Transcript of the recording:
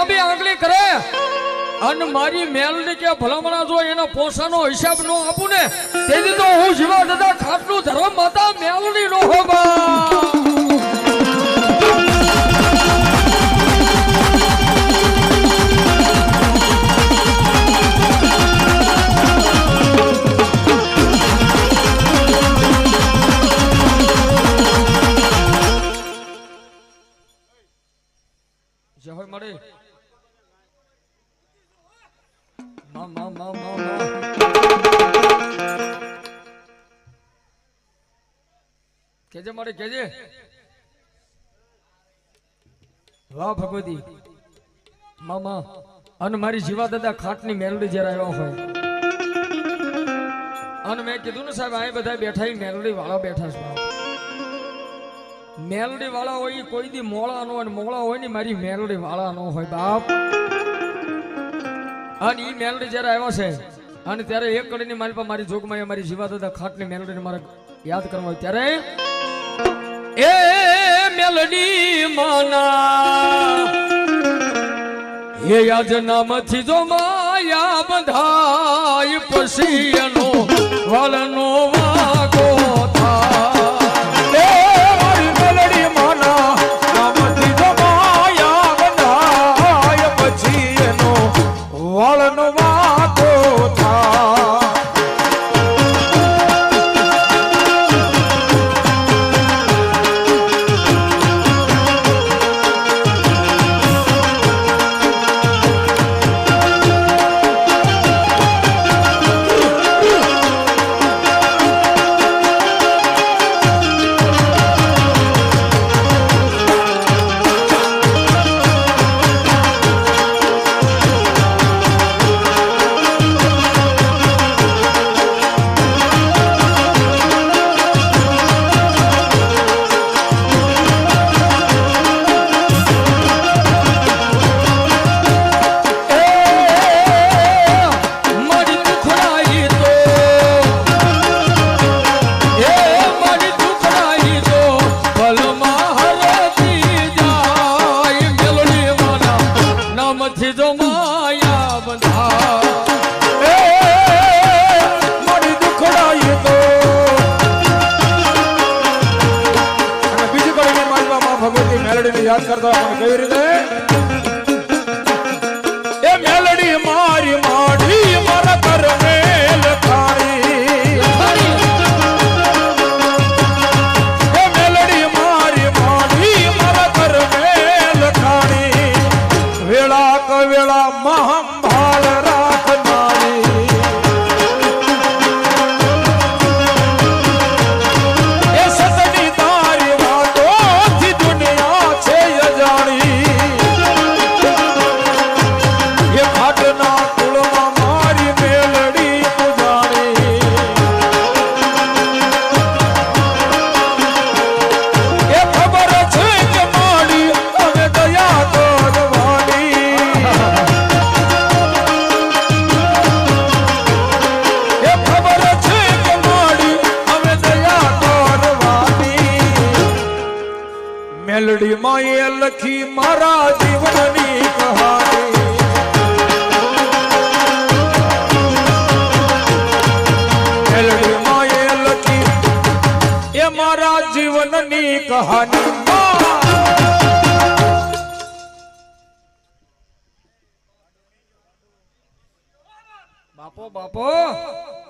લાંબી આંગળી કરે અને મારી મેલડી કે ભલામણા જો એનો પોસાનો હિસાબ નો આપું ને તેથી તો હું જીવા દાદા ખાટલું ધર્મ માતા મેલડી નો હોબા જહોય મળે કેજે મળે કેજે વાહ ભગવતી મામા અને મારી જીવા દાદા ખાટની મેલડી જયારે આવ્યો હોય અને મેં કીધું ને સાહેબ આ બધા બેઠા મેલડી વાળા બેઠા છે મેલડી વાળા હોય કોઈ દી મોળા નો હોય મોળા હોય ને મારી મેલડી વાળા નો હોય બાપ અને ઈ મેલડી જયારે આવ્યો છે અને ત્યારે એક કડીની મારી પાસે મારી જોગમાં મારી જીવા દાદા ખાટની મેલડીને મારે યાદ કરવા હોય ત્યારે એ મેલડી માના એ યાદ નામથી જો માયા બંધાય પછી એનો વાલનો વાગો યાદ કરતો કેવી રીતે એ મેલડી મારી માડી મારા ઘર મેલ ખાણી એ મેલડી મારી માડી મારા ઘર મેલ ખાણી વેળા કવેળા મહંભાળ રાખનારી એ સતની તારી વાતો થી દુનિયા છે અજાણી એ ઘાટના કુળમાં મારી મેલડી પૂજાણી એ ખબર છે કે માડી હવે દયા કરવાની એ ખબર છે કે માડી હવે દયા કરવાની મેલડી માએ લખી મારા જીવનની કહાની મેલડી માએ લખી એ મારા જીવનની કહાની બાપો બાપો